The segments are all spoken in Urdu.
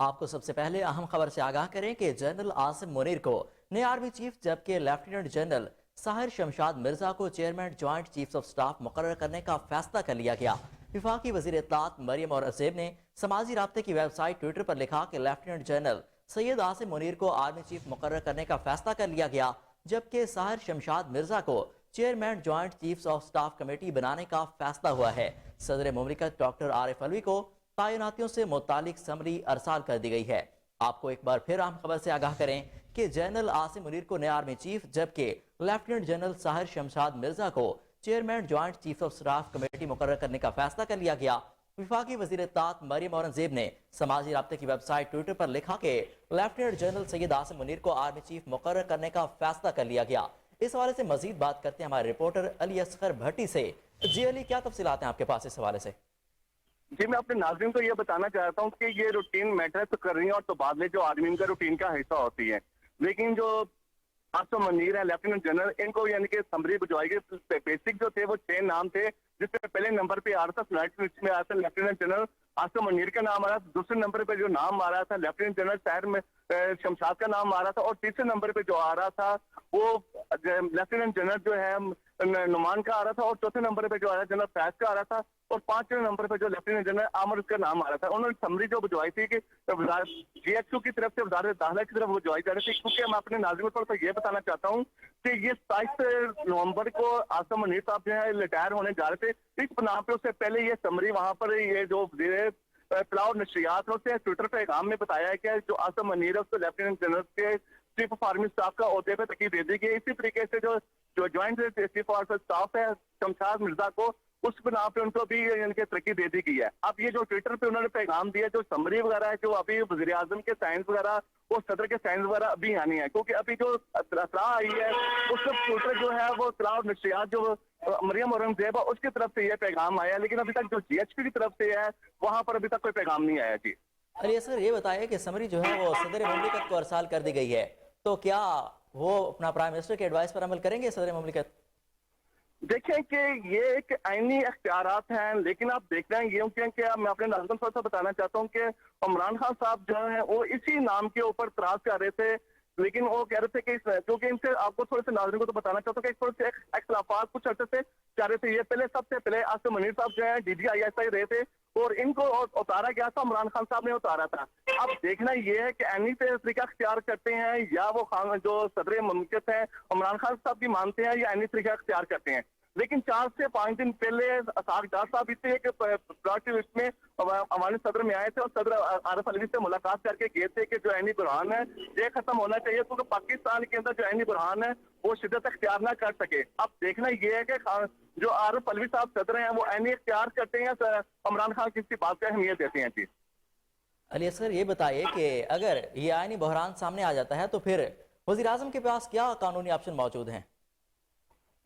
آپ کو سب سے پہلے اہم خبر سے آگاہ کریں کہ جنرل عاصم منیر کو نئے آرمی چیف جبکہ لیفٹیننٹ جنرل ساحر شمشاد مرزا کو chairman joint chiefs of staff مقرر کرنے کا فیصلہ کر لیا گیا۔ وفاقی وزیر اطلاعات مریم اورنگزیب نے سماجی رابطے کی ویب سائٹ ٹویٹر پر لکھا کہ لیفٹیننٹ جنرل سید عاصم منیر کو آرمی چیف مقرر کرنے کا فیصلہ کر لیا گیا، جبکہ ساحر شمشاد مرزا کو chairman joint chiefs of staff committee بنانے کا فیصلہ ہوا ہے۔ صدر مملکت ڈاکٹر عارف علوی کو تعیناتیوں سے متعلق سمری ارسال کر دی گئی ہے۔ آپ کو ایک بار پھر اہم خبر سے آگاہ کریں کہ جنرل عاصم منیر کو نئے آرمی چیف جبکہ لیفٹیننٹ جنرل ساحر شمشاد مرزا کو chairman joint chief of staff committee مقرر کرنے کا فیصلہ کر لیا گیا۔ وفاقی وزیر اطلاعات مریم اورنگزیب نے سماجی رابطے کی ویب سائٹ ٹویٹر پر لکھا کہ لیفٹیننٹ جنرل سید عاصم منیر کو آرمی چیف مقرر کرنے کا فیصلہ کر لیا گیا۔ اس حوالے سے مزید بات کرتے ہیں ہمارے رپورٹر علی اصغر بھٹی سے۔ جی علی، کیا تفصیلات ہیں آپ کے پاس اس حوالے سے؟ جی، میں اپنے ناظرین کو یہ بتانا چاہتا ہوں کہ یہ روٹین میٹر تو کر رہی ہیں اور تبادلے جو آدمی کا روٹین کا حصہ ہوتی ہے، لیکن جو عاصم منیر ہے لیفٹیننٹ جنرل، ان کو یعنی کہ سمری بجوائی گئی۔ بیسک جو تھے وہ 6 نام تھے، جس میں پہلے نمبر پہ آ رہا تھا فلائٹ لسٹ میں آ رہا تھا لیفٹیننٹ جنرل عاصم منیر کا نام آ رہا تھا، دوسرے نمبر پہ جو نام آ رہا تھا لیفٹیننٹ جنرل ساحر میں شمشاد کا نام آ رہا تھا، اور تیسرے نمبر پہ جو آ رہا تھا وہ لیفٹیننٹ جنرل جو ہے نعمان کا آ رہا تھا، اور چوتھے نمبر پہ جو آ رہا جنرل فیض کا آ رہا تھا، اور 5ویں نمبر پہ جو لیفٹیننٹ جنرل عامر کا نام آ رہا تھا۔ انہوں نے سمری جو بجوائی تھی کہ جی ایچ او کی طرف سے وزارت داخلہ کی طرف بجوائی جا رہی تھی، کیونکہ میں اپنے ناظرین کو تھوڑا سا یہ بتانا چاہتا ہوں کہ یہ 27 نومبر کو عاصم منیر صاحب جو ہے ریٹائر ہونے جا رہے تھے۔ اس بنا پہ اس سے پہلے یہ سمری وہاں پر یہ جو وزیر اطلاع اور نشریات نے اسے ٹویٹر پیغام میں بتایا ہے کہ جو عاصم منیر ہے اس کو لیفٹیننٹ جنرل کے چیف آف آرمی اسٹاف کا عہدے پہ ترقی دے دی گئی۔ اسی طریقے سے جو جوائنٹ چیف آف اسٹاف ہے شمشاد مرزا کو، اس بنا پہ ان کو بھی یعنی کہ ترقی دے دی گئی ہے۔ اب یہ جو ٹویٹر پہ انہوں نے پیغام دیا، جو سمری وغیرہ ہے، جو ابھی وزیر اعظم کے سائنس وغیرہ اور صدر کے سائنس وغیرہ ابھی آنی ہے، کیونکہ ابھی جو اطلاع آئی ہے اس وقت ٹویٹر جو ہے وہ اطلاع اور نشریات جو مریم اورنگزیب اس کی طرف سے یہ پیغام آیا، لیکن ابھی تک جو جی ایچ پی کی طرف سے ہے وہاں پر ابھی تک کوئی پیغام نہیں آیا۔ جی علی اصغر، یہ بتائیں کہ سمری جو ہے وہ صدر مملکت کو ارسال کر دی گئی ہے، تو کیا وہ اپنا پرائم منسٹر کے ایڈوائس پر عمل کریں گے صدر مملکت؟ دیکھیں کہ یہ ایک آئینی اختیارات ہیں، لیکن آپ دیکھ رہے ہیں یہ کہ میں اپنے ناظرین کو بتانا چاہتا ہوں کہ عمران خان صاحب جو ہیں وہ اسی نام کے اوپر اعتراض کر رہے تھے، لیکن وہ کہہ رہے تھے کہ کیونکہ ان سے آپ کو تھوڑے سے ناظرین کو تو بتانا چاہتا ہوں کہ تھوڑے سے اختلافات کچھ عرصے سے چل رہے تھے۔ یہ سب سے پہلے عاصم منیر صاحب جو ہیں D G I S I رہے تھے، اور ان کو اتارا گیا تھا، عمران خان صاحب نے اتارا تھا۔ اب دیکھنا یہ ہے کہ عینی طریقہ اختیار کرتے ہیں یا وہ جو صدر مملکت ہیں عمران خان صاحب کی مانتے ہیں یا عینی طریقہ اختیار کرتے ہیں۔ لیکن 4 سے 5 دن پہلے اسحاق ڈار صاحب اس سے پراورٹی لسٹ میں عوامی صدر میں آئے تھے اور صدر عارف علوی سے ملاقات کر کے گئے تھے کہ جو عینی برہان ہے یہ ختم ہونا چاہیے، کیونکہ پاکستان کے اندر جو عینی برہان ہے وہ شدت اختیار نہ کر سکے۔ اب دیکھنا یہ ہے کہ جو عارف علوی صاحب صدر ہیں وہ عینی اختیار کرتے ہیں، عمران خان کسی بات کا اہمیت دیتے ہیں۔ جی علی اصغر، یہ بتائیے کہ اگر یہ آئینی بحران سامنے آ جاتا ہے تو پھر وزیر اعظم کے پاس کیا قانونی آپشن موجود ہیں؟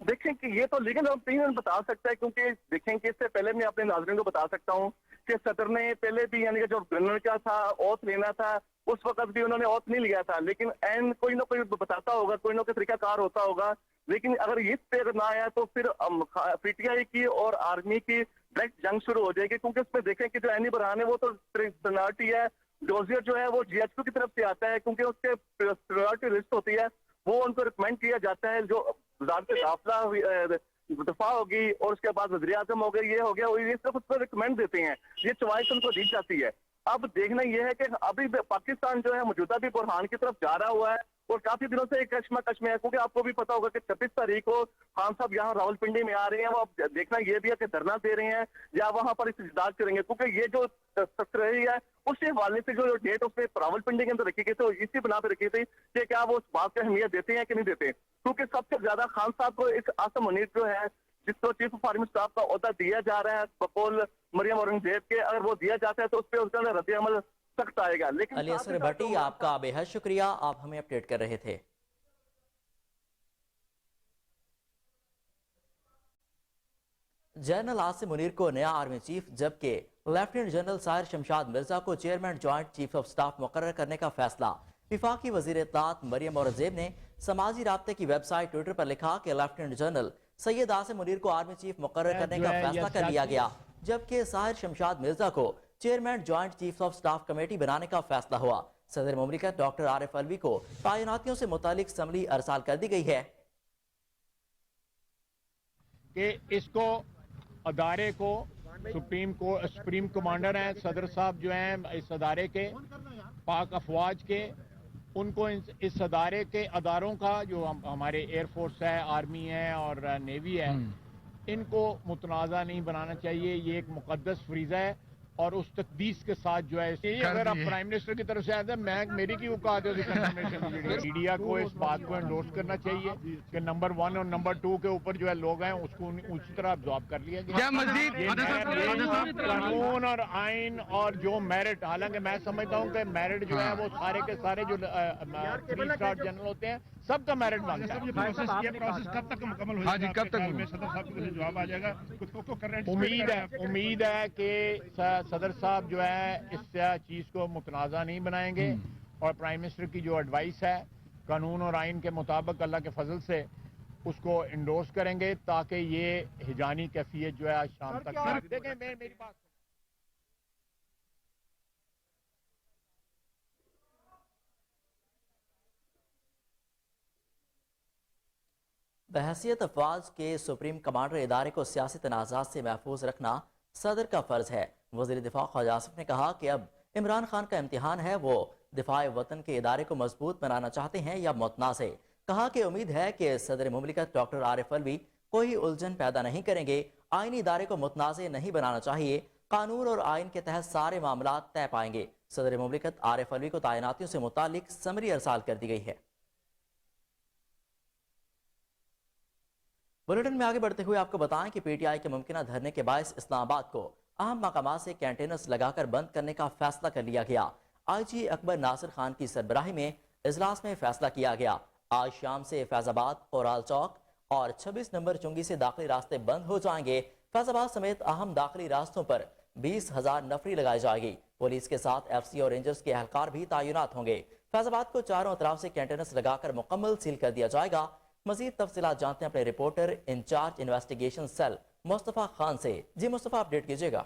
دیکھیں کہ یہ تو لیگل اوپینین بتا سکتا ہے، کیونکہ دیکھیں کہ اس سے پہلے میں اپنے ناظرین کو بتا سکتا ہوں کہ صدر نے پہلے بھی یعنی کہ جو گورنر کا تھا اوتھ لینا تھا، اس وقت بھی انہوں نے اوتھ نہیں لیا تھا، لیکن این کوئی نہ کوئی بتاتا ہوگا، کوئی نہ کوئی طریقہ کار ہوتا ہوگا۔ لیکن اگر اس پہ نہ آیا تو پھر پی ٹی آئی کی اور آرمی کی ڈائریکٹ جنگ شروع ہو جائے گی، کیونکہ اس پہ دیکھیں کہ جو عینی برہان ہے وہ تو پریورٹی ہے، ڈوزیئر جو ہے وہ جی ایچ او کی طرف سے آتا ہے، کیونکہ اس کے پریورٹی لسٹ ہوتی ہے، وہ ان کو ریکمینڈ کیا جاتا ہے، جو وزارت داخلہ دفاع ہوگی اور اس کے بعد وزیر اعظم ہو گیا، یہ ہو گیا، یہ صرف اس پر ریکمینڈ دیتے ہیں، یہ چوائس ان کو دی جاتی ہے۔ اب دیکھنا یہ ہے کہ ابھی پاکستان جو ہے موجودہ بھی برہان کی طرف جا رہا ہوا ہے اور کافی دنوں سے ایک کشمکش میں ہے، کیونکہ آپ کو بھی پتا ہوگا کہ 26 تاریخ کو خان صاحب یہاں راول پنڈی میں آ رہے ہیں، وہ اب دیکھنا یہ بھی ہے کہ دھرنا دے رہے ہیں یا وہاں پر استجداد کریں گے، کیونکہ یہ جو رہی ہے اس حوالے سے جو ڈیٹ اس نے راول پنڈی کے اندر رکھی گئی تھی اسی بنا پہ رکھی تھی کہ کیا وہ اس بات کی اہمیت دیتے ہیں کہ نہیں دیتے، کیونکہ سب سے زیادہ خان صاحب کو اس عاصم منیر جو ہے جس کو چیف آف آرمی اسٹاف کا عہدہ دیا جا رہا ہے بقول مریم اورنگزیب کے، اگر وہ دیا جاتا ہے تو اس پہ اس کا رد عمل سخت آئے گا۔ لیکن علی اصغر بھٹی، آپ کا بے حد شکریہ، آپ ہمیں اپڈیٹ کر رہے تھے۔ جنرل عاصم منیر کو نیا آرمی چیف جبکہ لیفٹیننٹ جنرل ساحر شمشاد مرزا کو chairman joint chief of staff مقرر کرنے کا فیصلہ۔ وفاقی وزیر اطلاعات مریم اورنگزیب نے سماجی رابطے کی ویب سائٹ ٹویٹر پر لکھا کہ لیفٹیننٹ جنرل سید عاصم منیر کو آرمی چیف مقرر کرنے کا فیصلہ کر لیا گیا، جبکہ ساحر شمشاد مرزا کو chairman joint chief of staff committee بنانے کا فیصلہ ہوا۔ صدر مملکت ڈاکٹر عارف الوی کو تعیناتیوں سے متعلق سمری ارسال کر دی گئی ہے کہ اس کو ادارے کو سپریم کمانڈر ہیں صدر صاحب جو ہیں اس ادارے کے پاک افواج کے، ان کو اس ادارے کے اداروں کا جو ہمارے ایئر فورس ہے، آرمی ہے اور نیوی ہے، ان کو متنازع نہیں بنانا چاہیے۔ یہ ایک مقدس فریضہ ہے اور اس تقدیس کے ساتھ جو ہے اگر آپ پرائم منسٹر کی طرف سے آتے ہیں میری کی اوقات ہے میڈیا کو اس بات کو انڈورس کرنا چاہیے کہ نمبر 1 اور نمبر 2 کے اوپر جو ہے لوگ ہیں اس کو اسی طرح ابزارب کر لیا گیا۔ قانون اور آئین اور جو میرٹ، حالانکہ میں سمجھتا ہوں کہ میرٹ جو ہے وہ سارے کے سارے جو 3 اسٹار جنرل ہوتے ہیں سب کا میرٹ بنتا ہے۔ یہ پروسیس کب تک مکمل ہو جائے گا؟ کب تک صدر صاحب کی طرف سے جواب آ جائے گا؟ امید ہے کہ صدر صاحب جو ہے اس چیز کو متنازع نہیں بنائیں گے اور پرائم منسٹر کی جو ایڈوائس ہے قانون اور آئین کے مطابق اللہ کے فضل سے اس کو انڈورس کریں گے تاکہ یہ ہجانی کیفیت جو ہے آج شام تک دیکھیں۔ میری بات بحیثیت افواج کے سپریم کمانڈر ادارے کو سیاسی تنازعات سے محفوظ رکھنا صدر کا فرض ہے۔ وزیر دفاع خواجہ آصف نے کہا کہ اب عمران خان کا امتحان ہے، وہ دفاع وطن کے ادارے کو مضبوط بنانا چاہتے ہیں یا متنازع۔ کہا کہ امید ہے کہ صدر مملکت ڈاکٹر عارف الوی کوئی الجھن پیدا نہیں کریں گے، آئینی ادارے کو متنازع نہیں بنانا چاہیے، قانون اور آئین کے تحت سارے معاملات طے پائیں گے۔ صدر مملکت عارف الوی کو تعیناتیوں سے متعلق سمری ارسال کر دی گئی ہے۔ بلیٹن میں آگے بڑھتے ہوئے آپ کو بتائیں کہ پی ٹی آئی کے ممکنہ دھرنے کے باعث اسلام آباد کو اہم مقامات سے کینٹینرز لگا کر بند کرنے کا فیصلہ کر لیا گیا۔ آئی جی اکبر ناصر خان کی سربراہی میں اجلاس میں فیصلہ کیا گیا۔ آج شام سے فیض آباد، اورال چوک اور 26 نمبر چنگی سے داخلی راستے بند ہو جائیں گے۔ فیض آباد سمیت اہم داخلی راستوں پر 20,000 نفری لگائی جائے گی۔ پولیس کے ساتھ ایف سی اور رینجرز کے اہلکار بھی تعینات ہوں گے۔ فیض آباد کو چاروں اطراف سے کینٹینرز لگا کر مکمل سیل کر دیا جائے گا۔ مزید تفصیلات جانتے ہیں اپنے رپورٹر انچارج انویسٹیگیشن سیل مصطفیٰ خان سے۔ جی مصطفیٰ، اپڈیٹ کیجیے گا۔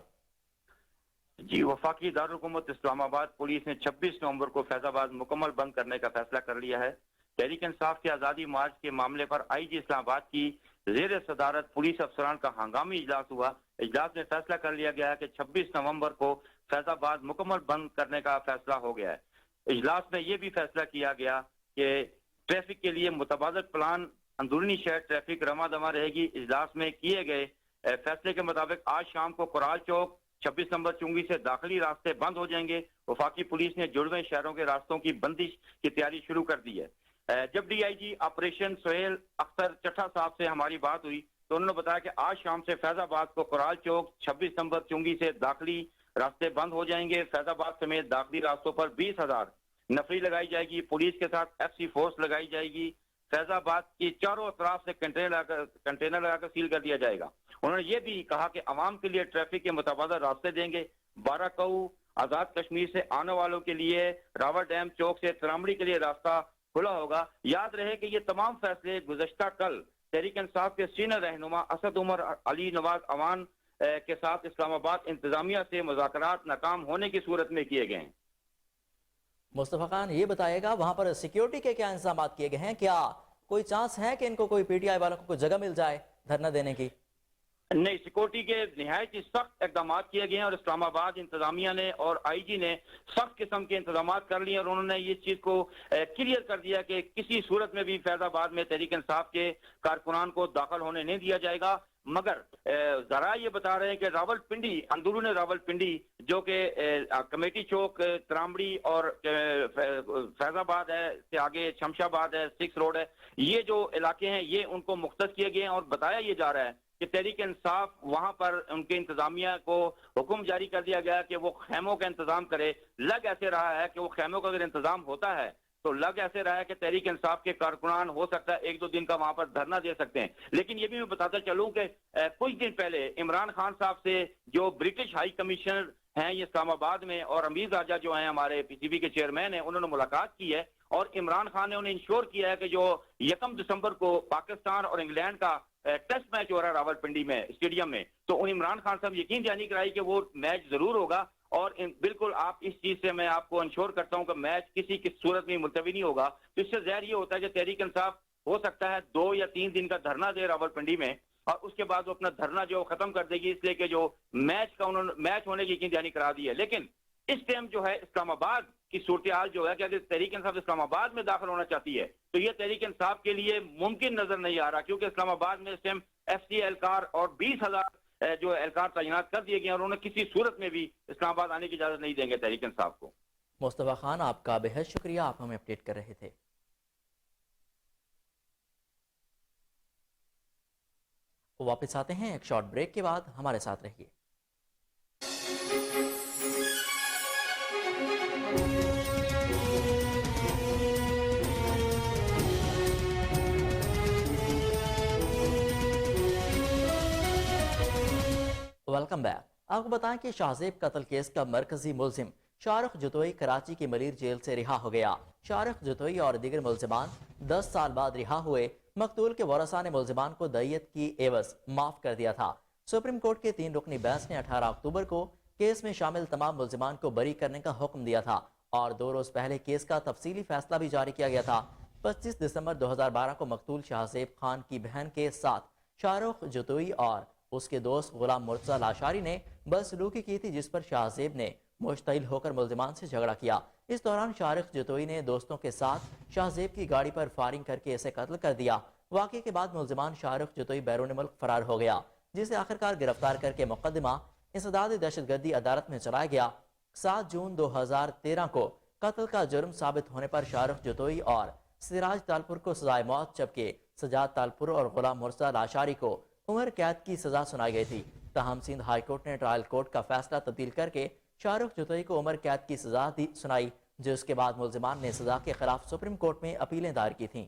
جی، وفاقی دارالحکومت اسلام آباد پولیس نے 26 نومبر کو فیض آباد مکمل بند کرنے کا فیصلہ کر لیا ہے۔ تحریک انصاف کے آزادی مارچ کے معاملے پر آئی جی اسلام آباد کی زیر صدارت پولیس افسران کا ہنگامی اجلاس ہوا۔ اجلاس میں فیصلہ کر لیا گیا ہے کہ 26 نومبر کو فیض آباد مکمل بند کرنے کا فیصلہ ہو گیا ہے۔ اجلاس میں یہ بھی فیصلہ کیا گیا کہ ٹریفک کے لیے متبادل پلان اندرونی شہر ٹریفک رواں دواں رہے گی۔ اجلاس میں کیے گئے فیصلے کے مطابق آج شام کو کورال چوک، 26 نمبر چنگی سے داخلی راستے بند ہو جائیں گے۔ وفاقی پولیس نے جڑوے شہروں کے راستوں کی بندش کی تیاری شروع کر دی ہے۔ جب D I G operation Sohail Akhtar Chattha صاحب سے ہماری بات ہوئی تو انہوں نے بتایا کہ آج شام سے فیض آباد کو کورال چوک، 26 نمبر چنگی سے داخلی راستے بند ہو جائیں گے۔ فیض آباد سمیت داخلی راستوں پر 20,000 نفری لگائی جائے گی۔ پولیس کے ساتھ ایف سی فورس لگائی جائے گی۔ فیض آباد کی چاروں اطراف سے کنٹینر لگا کر سیل کر دیا جائے گا۔ انہوں نے یہ بھی کہا کہ عوام کے لیے ٹریفک کے متبادل راستے دیں گے۔ 12 کؤ آزاد کشمیر سے آنے والوں کے لیے راول ڈیم چوک سے ترامڑی کے لیے راستہ کھلا ہوگا۔ یاد رہے کہ یہ تمام فیصلے گزشتہ کل تحریک انصاف کے سینئر رہنما اسد عمر علی نواز اوان کے ساتھ اسلام آباد انتظامیہ سے مذاکرات ناکام ہونے کی صورت میں کیے گئے ہیں۔ مصطفیٰ خان، یہ بتائے گا وہاں پر سیکیورٹی کے کیا انتظامات کیے گئے ہیں؟ کیا کوئی چانس ہے کہ ان کو کوئی پی ٹی آئی والوں کو کوئی جگہ مل جائے دھرنا دینے کی؟ نہیں، سیکورٹی کے نہایت ہی سخت اقدامات کیے گئے ہیں اور اسلام آباد انتظامیہ نے اور آئی جی نے سخت قسم کے انتظامات کر لیے اور انہوں نے یہ چیز کو کلیئر کر دیا کہ کسی صورت میں بھی فیض آباد میں تحریک انصاف کے کارکنان کو داخل ہونے نہیں دیا جائے گا۔ مگر ذرائع یہ بتا رہے ہیں کہ راول پنڈی، اندرون راول پنڈی جو کہ کمیٹی چوک، ترامڑی اور فیض آباد ہے سے آگے شمشاباد ہے، 6 روڈ ہے، یہ جو علاقے ہیں یہ ان کو مختص کیے گئے ہیں اور بتایا یہ جا رہا ہے کہ تحریک انصاف وہاں پر ان کے انتظامیہ کو حکم جاری کر دیا گیا کہ وہ خیموں کا انتظام کرے۔ لگ ایسے رہا ہے کہ وہ خیموں کا اگر انتظام ہوتا ہے تو لگ ایسے رہا ہے کہ تحریک انصاف کے کارکنان ہو سکتا ہے 1-2 دن کا وہاں پر دھرنا دے سکتے ہیں۔ لیکن یہ بھی میں بتاتا چلوں کہ کچھ دن پہلے عمران خان صاحب سے جو برٹش ہائی کمشنر ہیں یہ اسلام آباد میں اور امیر راجہ جو ہیں ہمارے پی سی بی کے چیئرمین ہیں، انہوں نے ملاقات کی ہے اور عمران خان نے انہیں انشور کیا ہے کہ جو 1 دسمبر کو پاکستان اور انگلینڈ کا ٹیسٹ میچ ہو رہا ہے راول پنڈی میں اسٹیڈیم میں، تو عمران خان صاحب یقین دہانی کرائی کہ وہ میچ ضرور ہوگا اور بالکل آپ اس چیز سے میں آپ کو انشور کرتا ہوں کہ میچ کسی کی صورت میں ملتوی نہیں ہوگا. تو اس سے ظاہر یہ ہوتا ہے کہ تحریک انصاف ہو سکتا ہے 2 یا 3 دن کا دھرنا دے راولپنڈی میں, اور اس کے بعد وہ اپنا دھرنا جو ختم کر دے گی, اس لیے کہ جو میچ ہونے کی یقین دہانی کرا دی ہے. لیکن اس ٹائم جو ہے اسلام آباد کی صورتحال جو ہے کہ اگر تحریک انصاف اسلام آباد میں داخل ہونا چاہتی ہے تو یہ تحریک انصاف کے لیے ممکن نظر نہیں آ رہا, کیونکہ اسلام آباد میں اس ٹائم ایف سی اہلکار اور 20,000 جو اہلکار تعینات کر دیے گئے ہیں, اور انہیں کسی صورت میں بھی اسلام آباد آنے کی اجازت نہیں دیں گے تحریک انصاف کو. مصطفیٰ خان, آپ کا بہت شکریہ, آپ ہمیں اپڈیٹ کر رہے تھے. واپس آتے ہیں ایک شارٹ بریک کے بعد, ہمارے ساتھ رہیے. Welcome back. آپ کو بتائیں کہ شاہزیب قتل کیس کا مرکزی ملزم شارخ جتوئی کراچی کی ملیر جیل سے رہا ہو گیا. شارخ جتوئی اور دیگر ملزمان 10 سال بعد رہا ہوئے. مقتول کے ورثاء نے ملزمان کو دیت کی عوض معاف کر دیا تھا. سپریم کورٹ کے 3 رکنی بینچ نے 18 اکتوبر کو کیس میں شامل تمام ملزمان کو بری کرنے کا حکم دیا تھا, اور 2 روز پہلے کیس کا تفصیلی فیصلہ بھی جاری کیا گیا تھا. 25 دسمبر 2012 کو مقتول شاہزیب خان کی بہن کے ساتھ شارخ جتوئی اور اس کے دوست غلام مرتضی لاشاری نے بدسلوکی کی تھی, جس پر شاہزیب نے مشتعل ہو کر ملزمان سے جھگڑا کیا. اس دوران شارخ جتوئی نے دوستوں کے ساتھ شاہزیب کی گاڑی پر فائرنگ کر کے اسے قتل کر دیا. واقعے کے بعد ملزمان شارخ جتوئی بیرون ملک فرار ہو گیا, جسے آخرکار گرفتار کر کے مقدمہ انسداد دہشت گردی عدالت میں چلایا گیا. 7 جون 2013 کو قتل کا جرم ثابت ہونے پر شارخ جتوئی اور سراج تالپور کو سزائے موت, جبکہ سجاد تالپور اور غلام مرتضی لاشاری کو عمر قید کی سزا سنائی گئی تھی. تاہم سندھ ہائی کورٹ نے ٹرائل کورٹ کا فیصلہ تبدیل کر کے شارخ جتوئی کو عمر قید کی سزا سنائی, جس کے بعد ملزمان نے سزا کے خلاف سپریم کورٹ میں اپیلیں دائر کی تھیں.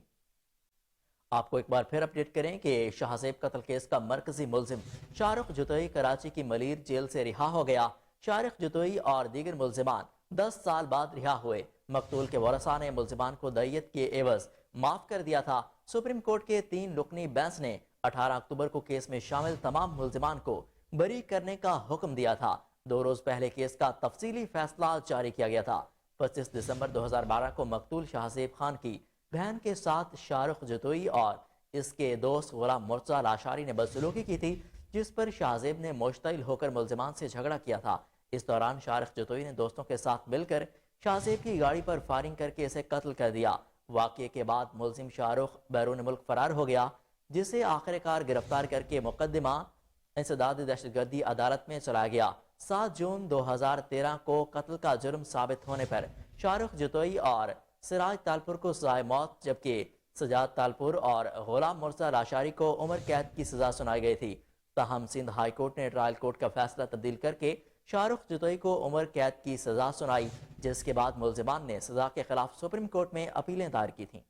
آپ کو ایک بار پھر اپڈیٹ کریں کہ شاہزیب قتل کیس کا مرکزی ملزم شارخ جتوئی کراچی کی ملیر جیل سے رہا ہو گیا. شارخ جتوئی اور دیگر ملزمان 10 سال بعد رہا ہوئے. مقتول کے ورثاء نے ملزمان کو دیت کے عوض معاف کر دیا تھا. سپریم کورٹ کے 3 رکنی بینچ نے 18 اکتوبر کو کیس میں شامل تمام ملزمان کو بری کرنے کا حکم دیا تھا. 2 روز پہلے کیس کا تفصیلی فیصلہ جاری کیا گیا تھا. 25 دسمبر 2012 کو مقتول شاہزیب خان کی بہن کے ساتھ شارخ جتوئی اور اس کے دوست غلام مرتضی لاشاری نے بدسلوکی کی تھی, جس پر شاہزیب نے مشتعل ہو کر ملزمان سے جھگڑا کیا تھا. اس دوران شارخ جتوئی نے دوستوں کے ساتھ مل کر شاہزیب کی گاڑی پر فائرنگ کر کے اسے قتل کر دیا. واقعے کے بعد ملزم شارخ بیرون ملک فرار ہو گیا, جسے آخرکار گرفتار کر کے مقدمہ انسداد دہشت گردی عدالت میں چلایا گیا. 7 جون 2013 کو قتل کا جرم ثابت ہونے پر شارخ جتوئی اور سراج تالپور کو سزائے موت, جبکہ سجاد تالپور اور غلام مرتضی لاشاری کو عمر قید کی سزا سنائی گئی تھی. تاہم سندھ ہائی کورٹ نے ٹرائل کورٹ کا فیصلہ تبدیل کر کے شارخ جتوئی کو عمر قید کی سزا سنائی, جس کے بعد ملزمان نے سزا کے خلاف سپریم کورٹ میں اپیلیں دائر کی تھیں.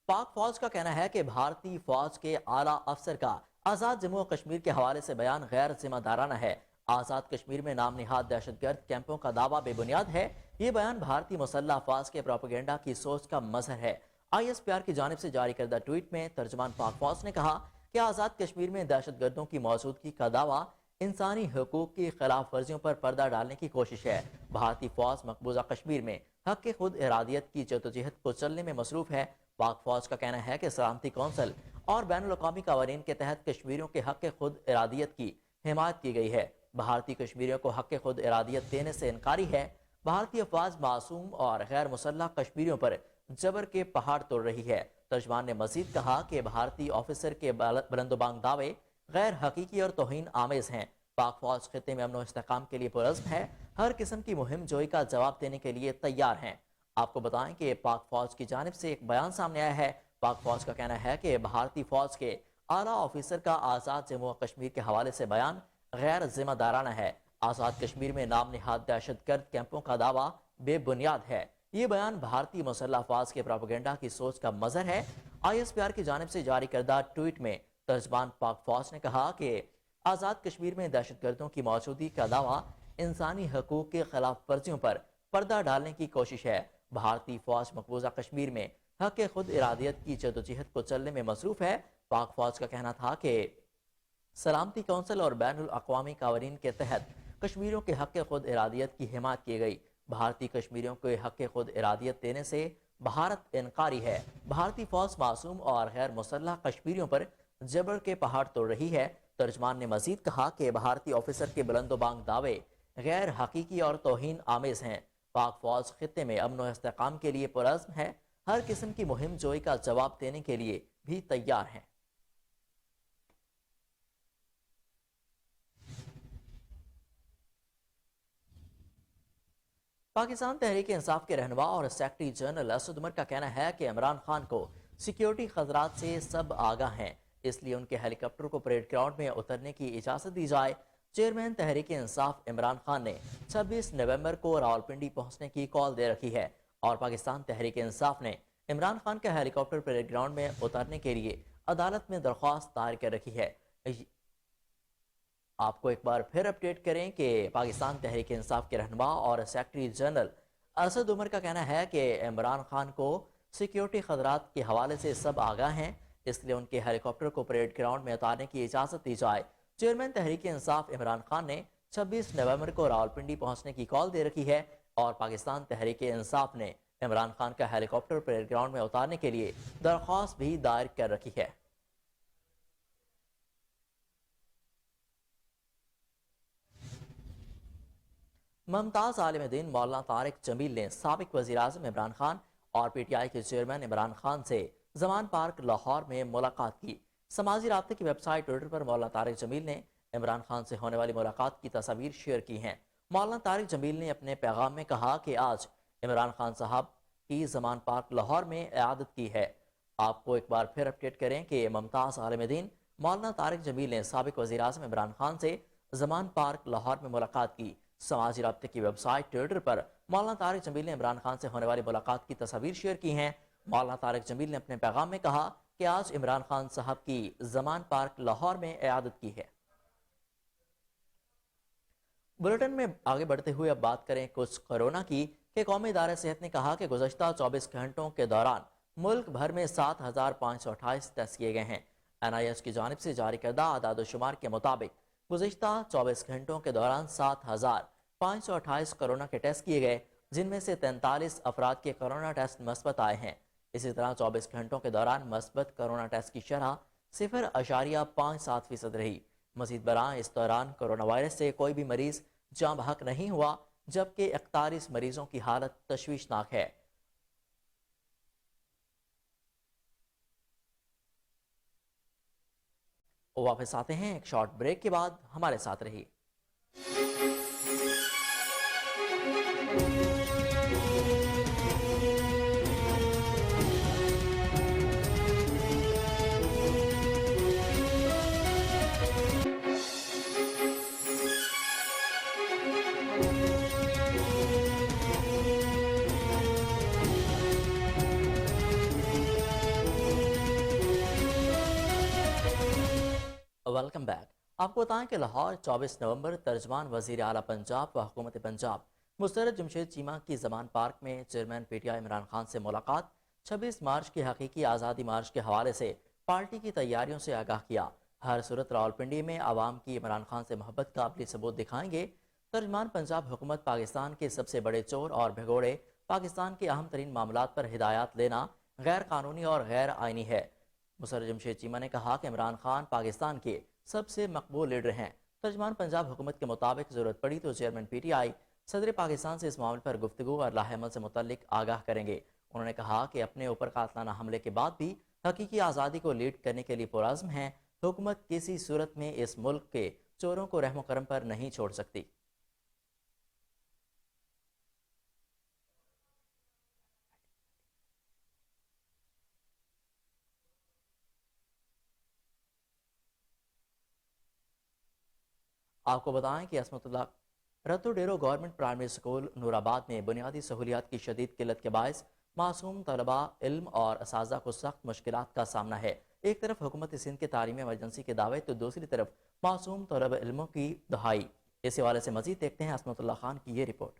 پاک فوج کا کہنا ہے کہ بھارتی فوج کے اعلیٰ افسر کا آزاد جموں و کشمیر کے حوالے سے بیان غیر ذمہ دارانہ ہے. آزاد کشمیر میں نام نہاد دہشت گرد کیمپوں کا دعویٰ بے بنیاد ہے. یہ بیان بھارتی مسلح افواج کے پروپیگنڈا کی سوچ کا مظہر ہے. ISPR کی جانب سے جاری کردہ ٹویٹ میں ترجمان پاک فوج نے کہا کہ آزاد کشمیر میں دہشت گردوں کی موجودگی کا دعویٰ انسانی حقوق کی خلاف ورزیوں پر پردہ ڈالنے کی کوشش ہے. بھارتی فوج مقبوضہ کشمیر میں حق خود ارادیت کی جدوجہد کو چلنے میں مصروف ہے. پاک فوج کا کہنا ہے کہ سلامتی کونسل اور بین الاقوامی قوانین کے تحت کشمیریوں کے حق خود ارادیت کی حمایت کی گئی ہے. بھارتی کشمیریوں کو حق خود ارادیت دینے سے انکاری ہے. بھارتی افواج معصوم اور غیر مسلح کشمیریوں پر جبر کے پہاڑ توڑ رہی ہے. ترجمان نے مزید کہا کہ بھارتی آفیسر کے بلند و بانگ دعوے غیر حقیقی اور توہین آمیز ہیں. پاک فوج خطے میں امن و استحکام کے لیے پرعزم ہے, ہر قسم کی مہم جوئی کا جواب دینے کے لیے تیار ہیں. آپ کو بتائیں کہ پاک فوج کی جانب سے ایک بیان سامنے آیا ہے. پاک فوج کا کہنا ہے کہ بھارتی فوج کے اعلیٰ آفیسر کا آزاد جموں و کشمیر کے حوالے سے بیان غیر ذمہ دارانہ ہے. آزاد کشمیر میں نام نہاد دہشت گرد کیمپوں کا دعویٰ بے بنیاد ہے. یہ بیان بھارتی مسلح افواج کے پروپیگنڈا کی سوچ کا مظہر ہے. ISPR کی جانب سے جاری کردہ ٹویٹ میں ترجمان پاک فوج نے کہا کہ آزاد کشمیر میں دہشت گردوں کی موجودگی کا دعویٰ انسانی حقوق کے خلاف ورزیوں پر پردہ ڈالنے کی کوشش ہے. بھارتی فوج مقبوضہ کشمیر میں حق خود ارادیت کی جدوجہد کو چلنے میں مصروف ہے۔ پاک فوج کا کہنا تھا کہ سلامتی کونسل اور بین الاقوامی قوانین کے تحت کشمیریوں کے حق خود ارادیت کی حمایت کی گئی۔ بھارتی کشمیریوں کو حق خود ارادیت دینے سے بھارت انکاری ہے۔ بھارتی فوج معصوم اور غیر مسلح کشمیریوں پر جبر کے پہاڑ توڑ رہی ہے۔ ترجمان نے مزید کہا کہ بھارتی آفیسر کے بلند و بانگ دعوے غیر حقیقی اور توہین آمیز ہیں۔ پاک فوج خطے میں امن و استحکام کے لیے پرعزم ہے، ہر قسم کی مہم جوئی کا جواب دینے کے لیے بھی تیار ہیں۔ پاکستان تحریک انصاف کے رہنما اور سیکرٹری جنرل اسد عمر کا کہنا ہے کہ عمران خان کو سیکیورٹی خطرات سے سب آگاہ ہیں، اس لیے ان کے ہیلی کاپٹر کو پریڈ گراؤنڈ میں اترنے کی اجازت دی جائے۔ چیئرمین تحریک انصاف عمران خان نے 26 نومبر کو راولپنڈی پہنچنے کی کال دے رکھی ہے اور پاکستان تحریک انصاف نے عمران خان کا ہیلی کاپٹر پریڈ گراؤنڈ میں اترنے کے لیے عدالت میں درخواست دائر کر رکھی ہے۔ آپ کو ایک بار پھر اپڈیٹ کریں کہ پاکستان تحریک انصاف کے رہنما اور سیکرٹری جنرل اسد عمر کا کہنا ہے کہ عمران خان کو سیکیورٹی خطرات کے حوالے سے سب آگاہ ہیں، اس لیے ان کے ہیلی کاپٹر کو پریڈ گراؤنڈ میں اتارنے کی اجازت دی جائے۔ چیئرمین تحریک انصاف عمران خان نے 26 نومبر کو راولپنڈی پہنچنے کی کال دے رکھی ہے اور پاکستان تحریک انصاف نے عمران خان کا ہیلی کاپٹر پریڈ گراؤنڈ میں اتارنے کے لیے درخواست بھی دائر کر رکھی ہے۔ ممتاز عالم دین مولانا طارق جمیل نے سابق وزیراعظم عمران خان اور پی ٹی آئی کے چیئرمین عمران خان سے زمان پارک لاہور میں ملاقات کی۔ سماجی رابطے کی ویب سائٹ ٹویٹر پر مولانا طارق جمیل نے عمران خان سے ہونے والی ملاقات کی تصاویر شیئر کی ہیں۔ مولانا طارق جمیل نے اپنے پیغام میں کہا کہ آج عمران خان صاحب کی زمان پارک لاہور میں عیادت کی ہے۔ آپ کو ایک بار پھر اپڈیٹ کریں کہ ممتاز عالم دین مولانا طارق جمیل نے سابق وزیراعظم عمران خان سے زمان پارک لاہور میں ملاقات کی۔ سماجی رابطے کی ویب سائٹ ٹویٹر پر مولانا طارق جمیل نے عمران خان سے ہونے والی ملاقات کی تصاویر شیئر کی ہیں۔ مولانا طارق جمیل نے اپنے پیغام میں کہا کہ آج عمران خان صاحب کی زمان پارک لاہور میں عیادت کی ہے۔ بلیٹن میں آگے بڑھتے ہوئے اب بات کریں کچھ کورونا کی کہ قومی ادارہ صحت نے کہا کہ گزشتہ 24 گھنٹوں کے دوران ملک بھر میں 7,528 ٹیسٹ کیے گئے ہیں۔ NIH کی جانب سے جاری کردہ اعداد و شمار کے مطابق گزشتہ 24 گھنٹوں کے دوران 7,528 کورونا کے ٹیسٹ کیے گئے، جن میں سے 43 افراد کے کورونا ٹیسٹ مثبت آئے ہیں۔ اسی طرح 24 گھنٹوں کے دوران مثبت کورونا ٹیسٹ کی شرح 0.57% رہی۔ مزید برآں اس دوران کورونا وائرس سے کوئی بھی مریض جاں بحق نہیں ہوا، جبکہ 41 مریضوں کی حالت تشویشناک ہے۔ واپس آتے ہیں ایک شارٹ بریک کے بعد، ہمارے ساتھ رہی۔ Welcome back. آپ کو بتائیں کہ لاہور 24 نومبر ترجمان وزیر اعلیٰ پنجاب و حکومت پنجاب مسرت جمشید چیمہ کی زمان پارک میں chairman P T I Imran Khan سے ملاقات، 26 مارچ کے حقیقی آزادی مارچ کے حوالے سے پارٹی کی تیاریوں سے آگاہ کیا۔ ہر صورت راولپنڈی میں عوام کی عمران خان سے محبت کا عملی ثبوت دکھائیں گے۔ ترجمان پنجاب حکومت پاکستان کے سب سے بڑے چور اور بھگوڑے پاکستان کے اہم ترین معاملات پر ہدایات لینا غیر قانونی اور غیر آئینی ہے۔ مسرت جمشید چیمہ نے کہا کہ عمران خان پاکستان کے سب سے مقبول لیڈر ہیں۔ ترجمان پنجاب حکومت کے مطابق ضرورت پڑی تو چیئرمین پی ٹی آئی صدر پاکستان سے اس معاملے پر گفتگو اور لاہ عمل سے متعلق آگاہ کریں گے۔ انہوں نے کہا کہ اپنے اوپر قاتلانہ حملے کے بعد بھی حقیقی آزادی کو لیڈ کرنے کے لیے پرعزم ہیں۔ حکومت کسی صورت میں اس ملک کے چوروں کو رحم و کرم پر نہیں چھوڑ سکتی۔ آپ کو بتائیں کہ عصمت اللہ رتو ڈیرو گورنمنٹ پرائمری اسکول نور آباد میں بنیادی سہولیات کی شدید قلت کے باعث معصوم طلباء، علم اور اساتذہ کو سخت مشکلات کا سامنا ہے۔ ایک طرف حکومت سندھ کے تعلیمی ایمرجنسی کے دعوے تو دوسری طرف معصوم طلباء علموں کی دہائی۔ اس حوالے سے مزید دیکھتے ہیں عصمت اللہ خان کی یہ report.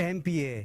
MPA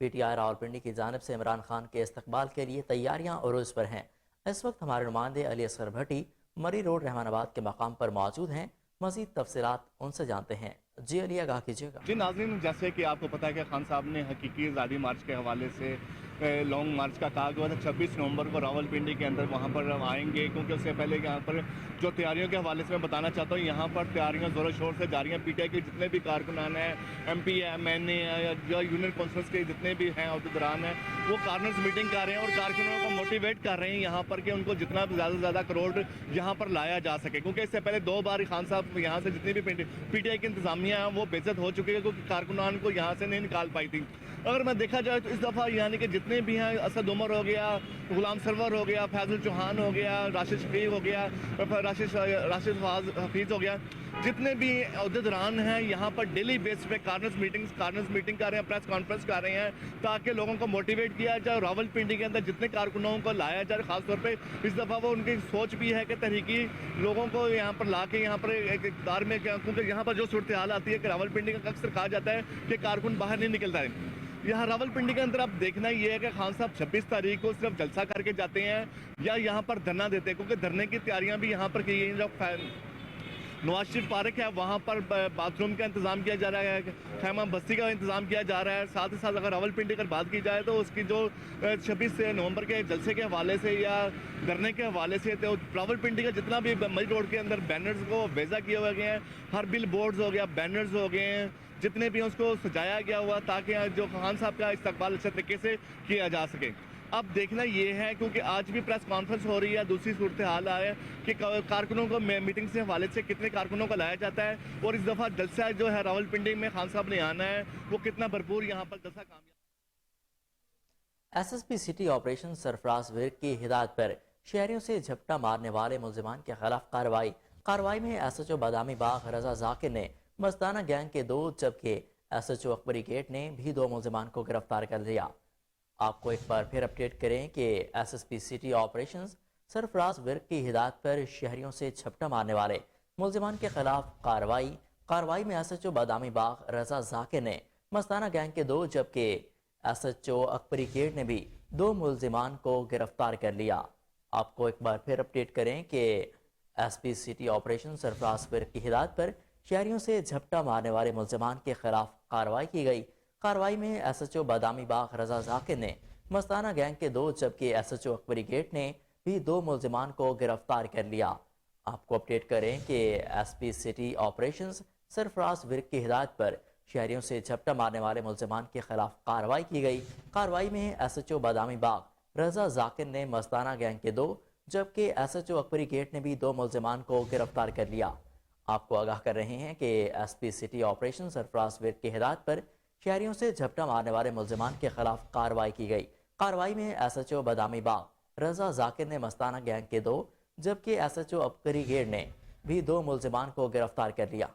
P T I Rawalpindi کی جانب سے عمران خان کے استقبال کے لیے تیاریاں عروج پر ہیں۔ اس وقت ہمارے نمائندے علی اصغر بھٹی مری روڈ رحمان آباد کے مقام پر موجود ہیں، مزید تفصیلات ان سے جانتے ہیں۔ جی علی آگاہ کیجیے گا۔ جی ناظرین، جیسے کہ آپ کو پتا ہے کہ خان صاحب نے حقیقی آزادی مارچ کے حوالے سے لانگ مارچ کا کہا گیا تھا 26 نومبر کو راولپنڈی کے اندر وہاں پر آئیں گے، کیونکہ اس سے پہلے یہاں پر جو تیاریوں کے حوالے سے میں بتانا چاہتا ہوں، یہاں پر تیاریاں زور و شور سے جاری ہیں۔ پی ٹی آئی کے جتنے بھی کارکنان ہیں، ایم پی ایم این اے یا یونین کونسلز کے جتنے بھی ہیں عہدیداران ہیں، وہ کارنرز میٹنگ کر رہے ہیں اور کارکنوں کو موٹیویٹ کر رہے ہیں یہاں پر کہ ان کو جتنا زیادہ سے زیادہ کروڑ یہاں پر لایا جا سکے، کیونکہ اس سے پہلے 2 بار خان صاحب یہاں سے جتنی بھی پی ٹی آئی کی انتظامیہ ہیں وہ بے عزت ہو چکے ہیں، کیونکہ کارکنان کو یہاں سے نہیں نکال پائی تھی۔ اگر میں دیکھا جائے تو اس دفعہ یعنی کہ جتنے بھی ہیں، اسد عمر ہو گیا، غلام سرور ہو گیا، فیضل چوہان ہو گیا، راشد شفیق ہو گیا، راشد حفیظ ہو گیا، جتنے بھی عہدیداران ہیں یہاں پر ڈیلی بیس پہ کارنرز میٹنگ کر رہے ہیں، پریس کانفرنس کر رہے ہیں، تاکہ لوگوں کو موٹیویٹ کیا جائے۔ راولپنڈی کے اندر جتنے کارکنوں کو لایا جائے، خاص طور پہ اس دفعہ وہ ان کی سوچ بھی ہے کہ تحریکی لوگوں کو یہاں پر لا کے یہاں پر ایک اقتدار میں، کیونکہ یہاں پر جو صورتحال آتی ہے کہ راولپنڈی کا اکثر کہا جاتا ہے کہ کارکن باہر نہیں نکلتا ہے۔ یہاں راولپنڈی کے اندر اب دیکھنا یہ ہے کہ خان صاحب 26 تاریخ کو صرف جلسہ کر کے جاتے ہیں یا یہاں پر دھرنا دیتے ہیں، کیونکہ دھرنے کی تیاریاں بھی یہاں پر کی گئی ہیں۔ جو نواز شریف پارک ہے وہاں پر باتھ روم کا انتظام کیا جا رہا ہے، خیمہ بستی کا انتظام کیا جا رہا ہے۔ ساتھ ہی ساتھ اگر راولپنڈی کی بات کی جائے تو اس کی جو 26 نومبر کے جلسے کے حوالے سے یا دھرنے کے حوالے سے تو راولپنڈی کا جتنا بھی مری روڈ کے اندر بینرز کو ویزا کیے ہوئے گئے ہیں، ہر بل بورڈز ہو گیا، بینرز ہو گئے ہیں، جتنے بھی اس کو سجایا گیا ہوا تاکہ جو خان صاحب کا استقبال اچھے طریقے سے کیا جا سکے۔ اب دیکھنا یہ ہے، کیونکہ آج بھی پریس کانفرنس ہو رہی ہے، دوسری صورتحال ہے کہ کارکنوں کو میٹنگ سے حوالے سے کتنے کارکنوں کو لایا جاتا ہے اور اس دفعہ جلسہ جو ہے راولپنڈی میں خان صاحب نے آنا ہے وہ کتنا بھرپور یہاں پر جلسہ کامیاب۔ S S P city operation Sarfraz Virk کی ہدایت پر شہریوں سے جھپٹا مارنے والے ملزمان کے خلاف کارروائی میں ایس ایچ او بادامی باغ رضا ذاکر نے مستانہ گینگ کے 2 جبکہ S H O Akbari get نے بھی 2 ملزمان کو گرفتار کر لیا۔ آپ کو ایک بار پھر اپڈیٹ کریں کہ S S P city operations Sarfraz Virk کی ہدایت پر شہریوں سے جھپٹا مارنے والے ملزمان کے خلاف کارروائی میں ایس ایچ او بادامی باغ رضا ذاکر نے مستانہ گینگ کے 2 جبکہ S H O Akbari get نے بھی 2 ملزمان کو گرفتار کر لیا۔ آپ کو ایک بار پھر اپڈیٹ کریں کہ S P city operation Sarfraz Virk کی ہدایت پر شہریوں سے جھپٹا مارنے والے ملزمان کے خلاف کارروائی کی گئی۔ کارروائی میں ایس ایچ او بادامی باغ رضا ذاکر نے مستانہ گینگ کے 2 جبکہ S H O Akbari get نے بھی 2 ملزمان کو گرفتار کر لیا۔ آپ کو اپڈیٹ کریں کہ S P city operations Sarfraz Virk کی ہدایت پر شہریوں سے جھپٹا مارنے والے ملزمان کے خلاف کارروائی کی گئی۔ کارروائی میں ایس ایچ او بادامی باغ رضا ذاکر نے مستانہ گینگ کے 2 جبکہ S H O Akbari get نے بھی 2 ملزمان کو گرفتار کر لیا۔ آپ کو آگاہ کر رہے ہیں کہ S P city operation Sarfraz Virk کی ہدایت پر شہریوں سے جھپٹا مارنے والے ملزمان کے خلاف کارروائی کی گئی۔ کارروائی میں ایس ایچ او بادامی باغ رضا ذاکر نے مستانہ گینگ کے 2 جبکہ S H O Akbari get نے بھی 2 ملزمان کو گرفتار کر لیا۔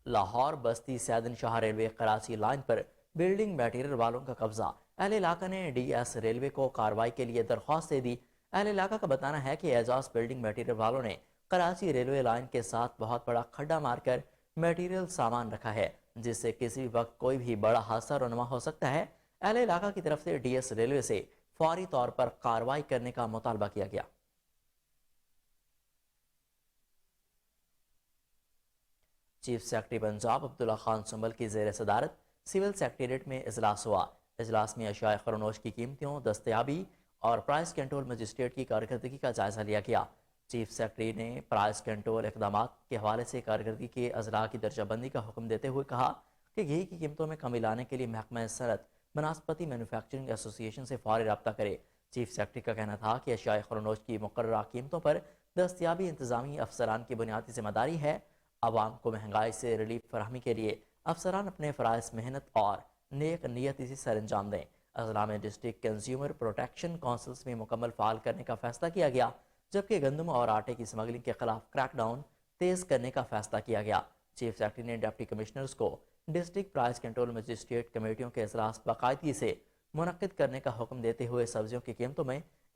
لاہور بستی سیدن شاہ ریلوے کراچی لائن پر بلڈنگ میٹیریل والوں کا قبضہ۔ اہل علاقہ نے ڈی ایس ریلوے کو کارروائی کے لیے درخواست دے دی۔ اہل علاقہ کا بتانا ہے کہ اعجاز بلڈنگ میٹیریل والوں نے کراچی ریلوے لائن کے ساتھ بہت بڑا کھڈا مار کر میٹیریل سامان رکھا ہے، جس سے کسی بھی وقت کوئی بھی بڑا حادثہ رونما ہو سکتا ہے۔ اہل علاقہ کی طرف سے ڈی ایس ریلوے سے فوری طور پر کارروائی کرنے کا مطالبہ کیا گیا۔ چیف سیکرٹری پنجاب عبداللہ خان سنبل کی زیر صدارت سول سیکریٹریٹ میں اجلاس ہوا۔ اجلاس میں اشیاء خرنوش کی قیمتوں، دستیابی اور پرائز کنٹرول مجسٹریٹ کی کارکردگی کا جائزہ لیا گیا۔ چیف سیکرٹری نے پرائز کنٹرول اقدامات کے حوالے سے کارکردگی کے اضلاع کی درجہ بندی کا حکم دیتے ہوئے کہا کہ گھی کی قیمتوں میں کمی لانے کے لیے محکمہ صنعت بناسپتی مینوفیکچرنگ ایسوسی ایشن سے فوری رابطہ کرے۔ چیف سیکرٹری کا کہنا تھا کہ اشیاء خرنوش کی مقررہ قیمتوں پر دستیابی انتظامی افسران کی بنیادی ذمہ داری ہے۔ عوام کو مہنگائی سے ریلیف فراہمی کے لیے افسران اپنے فرائض محنت اور نیک نیتی سے سر انجام دیں۔ اضلاع میں ڈسٹرکٹ کنزیومر پروٹیکشن کونسلز میں مکمل فعال کرنے کا فیصلہ کیا گیا، جبکہ گندم اور آٹے کی اسمگلنگ کے خلاف کریک ڈاؤن تیز کرنے کا فیصلہ کیا گیا۔ چیف سیکرٹری نے ڈپٹی کمشنرز کو ڈسٹرکٹ پرائز کنٹرول مجسٹریٹ کمیٹیوں کے اجلاس باقاعدگی سے منعقد کرنے کا حکم دیتے ہوئے سبزیوں کی قیمتوں میں